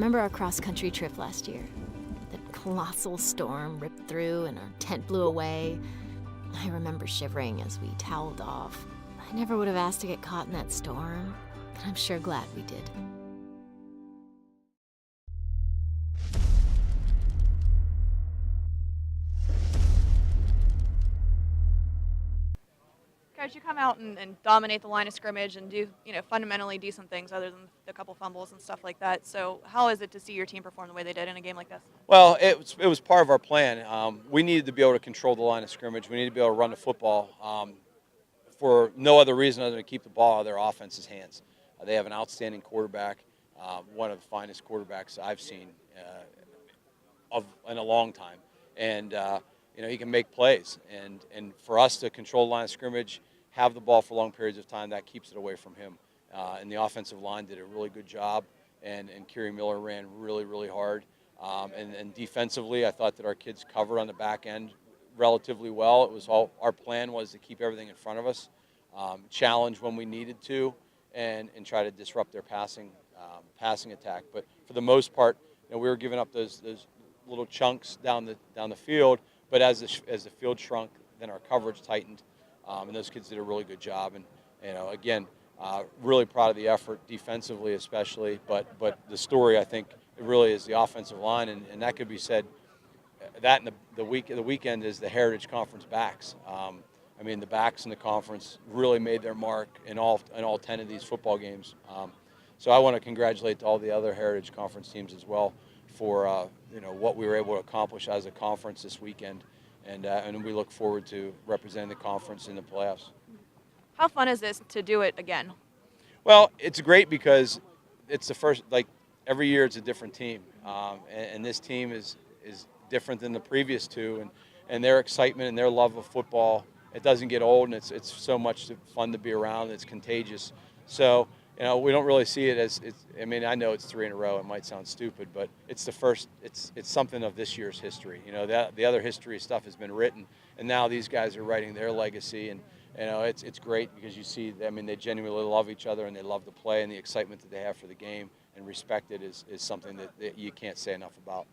remember our cross-country trip last year. That colossal storm ripped through and our tent blew away. I remember shivering as we toweled off. I never would have asked to get caught in that storm, but I'm sure glad we did. Coach, you come out and dominate the line of scrimmage and do, fundamentally decent things other than the couple fumbles and stuff like that. So how is it to see your team perform the way they did in a game like this? Well, it was part of our plan. We needed to be able to control the line of scrimmage. We needed to be able to run the football for no other reason other than to keep the ball out of their offense's hands. They have an outstanding quarterback, one of the finest quarterbacks I've seen in a long time. And, he can make plays. And for us to control the line of scrimmage, have the ball for long periods of time, that keeps it away from him. And the offensive line did a really good job, and Kerry Miller ran really, really hard. And defensively, I thought that our kids covered on the back end relatively well. It was our plan was to keep everything in front of us, challenge when we needed to, and try to disrupt their passing attack. But for the most part, we were giving up those little chunks down the field. But as the field shrunk, then our coverage tightened, and those kids did a really good job. And again, really proud of the effort defensively, especially. But the story, I think, it really is the offensive line, and that could be said. That and the weekend is the Heritage Conference backs. The backs in the conference really made their mark in all 10 of these football games. So I want to congratulate all the other Heritage Conference teams as well for what we were able to accomplish as a conference this weekend, and we look forward to representing the conference in the playoffs. How fun is this to do it again? Well, it's great because it's the first. Like every year, it's a different team, and this team is different than the previous two, and their excitement and their love of football. It doesn't get old, and it's so much fun to be around. It's contagious. So. We don't really see it as I know it's 3 in a row. It might sound stupid, but it's the first. It's something of this year's history. That the other history stuff has been written, and now these guys are writing their legacy. And it's great because you see. They genuinely love each other and they love to play, and the excitement that they have for the game and respect it is something that you can't say enough about.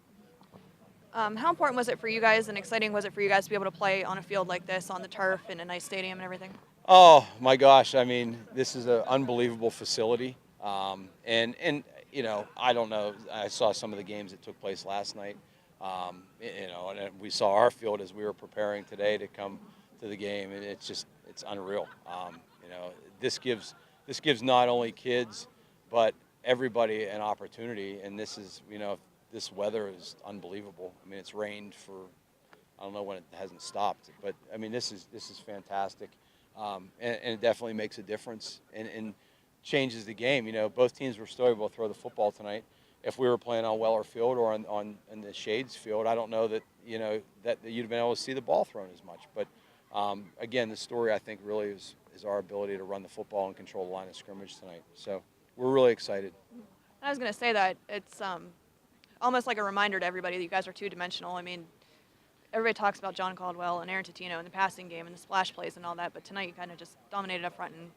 How important was it for you guys, and exciting was it for you guys to be able to play on a field like this, on the turf, in a nice stadium and everything? Oh my gosh! This is an unbelievable facility, and I don't know. I saw some of the games that took place last night, and we saw our field as we were preparing today to come to the game, and it's unreal. This gives not only kids but everybody an opportunity, and this is this weather is unbelievable. It's rained for I don't know when it hasn't stopped, but this is fantastic. And it definitely makes a difference and changes the game. Both teams were still able to throw the football tonight. If we were playing on Weller Field or on the Shades Field, I don't know that that you'd have been able to see the ball thrown as much. But again, the story I think really is our ability to run the football and control the line of scrimmage tonight. So we're really excited. I was going to say that it's almost like a reminder to everybody that you guys are two-dimensional. Everybody talks about John Caldwell and Aaron Totino in the passing game and the splash plays and all that, but tonight you kind of just dominated up front and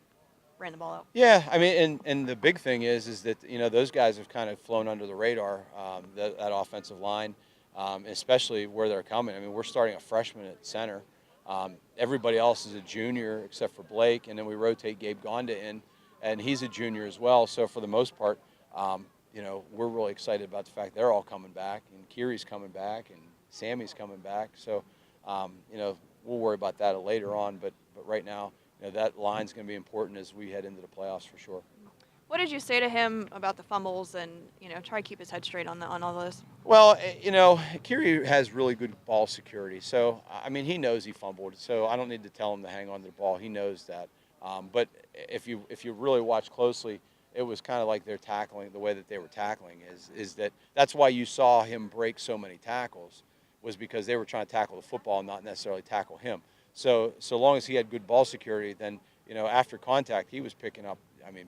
ran the ball out. Yeah, and the big thing is that those guys have kind of flown under the radar, that offensive line, especially where they're coming. We're starting a freshman at center. Everybody else is a junior except for Blake, and then we rotate Gabe Gonda in, and he's a junior as well. So for the most part, we're really excited about the fact they're all coming back, and Kiri's coming back, and Sammy's coming back, so we'll worry about that later on. But right now, that line's going to be important as we head into the playoffs for sure. What did you say to him about the fumbles and try to keep his head straight on all this? Well, Kiri has really good ball security, so he knows he fumbled, so I don't need to tell him to hang on to the ball. He knows that. But if you really watch closely, it was kind of like they're tackling the way that they were tackling is that's why you saw him break so many tackles. Was because they were trying to tackle the football and not necessarily tackle him. So long as he had good ball security, then after contact he was picking up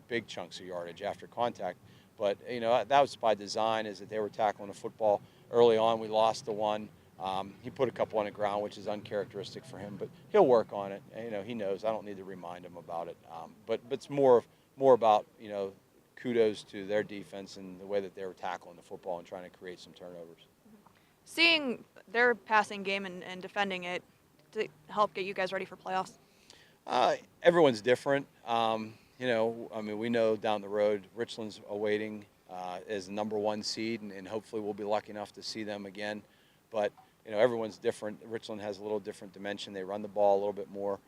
big chunks of yardage after contact. But that was by design, is that they were tackling the football early on. We lost the one. He put a couple on the ground, which is uncharacteristic for him, but he'll work on it. He knows. I don't need to remind him about it. But it's more about kudos to their defense and the way that they were tackling the football and trying to create some turnovers. Seeing their passing game and defending it to help get you guys ready for playoffs? Everyone's different. You know, I mean, we know down the road Richland's awaiting as the #1 seed, and hopefully we'll be lucky enough to see them again. But, you know, everyone's different. Richland has a little different dimension. They run the ball a little bit more.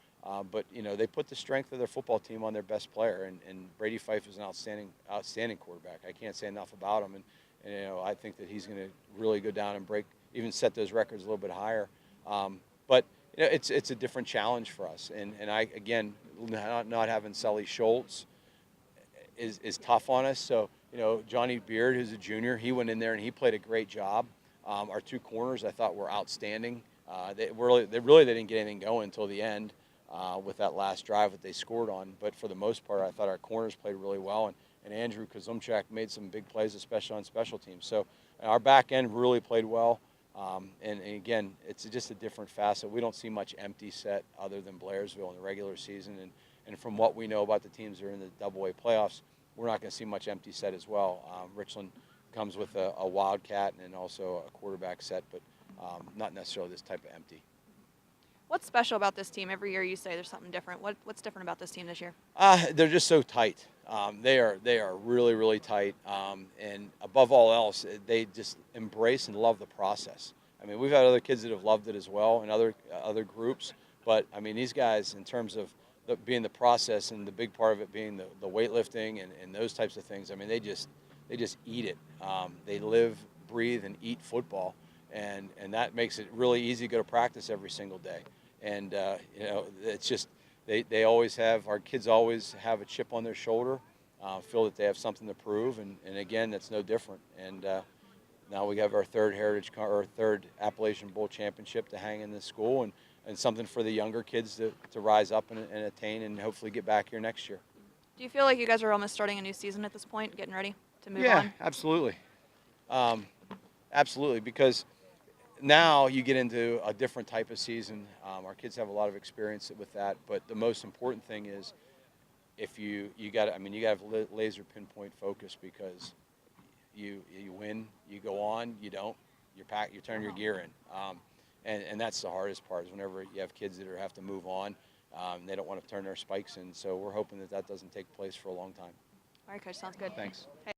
But, you know, they put the strength of their football team on their best player, and Brady Fife is an outstanding quarterback. I can't say enough about him, and you know, I think that he's going to really go down and even set those records a little bit higher. But you know, it's a different challenge for us, and I, again, not having Sully Schultz is tough on us. So, you know, Johnny Beard, who's a junior, he went in there and he played a great job. Our 2 corners I thought were outstanding. They didn't get anything going until the end with that last drive that they scored on. But for the most part, I thought our corners played really well, and Andrew Kazumchak made some big plays, especially on special teams. So our back end really played well. And again, it's just a different facet. We don't see much empty set other than Blairsville in the regular season. And from what we know about the teams that are in the AA playoffs, we're not going to see much empty set as well. Richland comes with a wildcat and also a quarterback set, but not necessarily this type of empty. What's special about this team? Every year you say there's something different. What's different about this team this year? They're just so tight. They are really, really tight. And above all else, they just embrace and love the process. I mean, we've had other kids that have loved it as well, and other groups. But I mean, these guys, in terms of being the process and the big part of it being the weightlifting and those types of things, I mean, they just eat it. They live, breathe, and eat football, and that makes it really easy to go to practice every single day. And you know, it's just they always have, our kids always have a chip on their shoulder, feel that they have something to prove, and again, that's no different. And now we have our third Appalachian Bowl championship to hang in this school, and something for the younger kids to rise up and attain, and hopefully get back here next year. Do you feel like you guys are almost starting a new season at this point, getting ready to move on? Yeah, absolutely. Absolutely, because now you get into a different type of season. Our kids have a lot of experience with that, but the most important thing is if you got to have laser pinpoint focus, because you win, you go on, you don't, you turn your gear in. And that's the hardest part, is whenever you have kids that have to move on, they don't want to turn their spikes in. So we're hoping that doesn't take place for a long time. All right, Coach, sounds good. Thanks. Hey.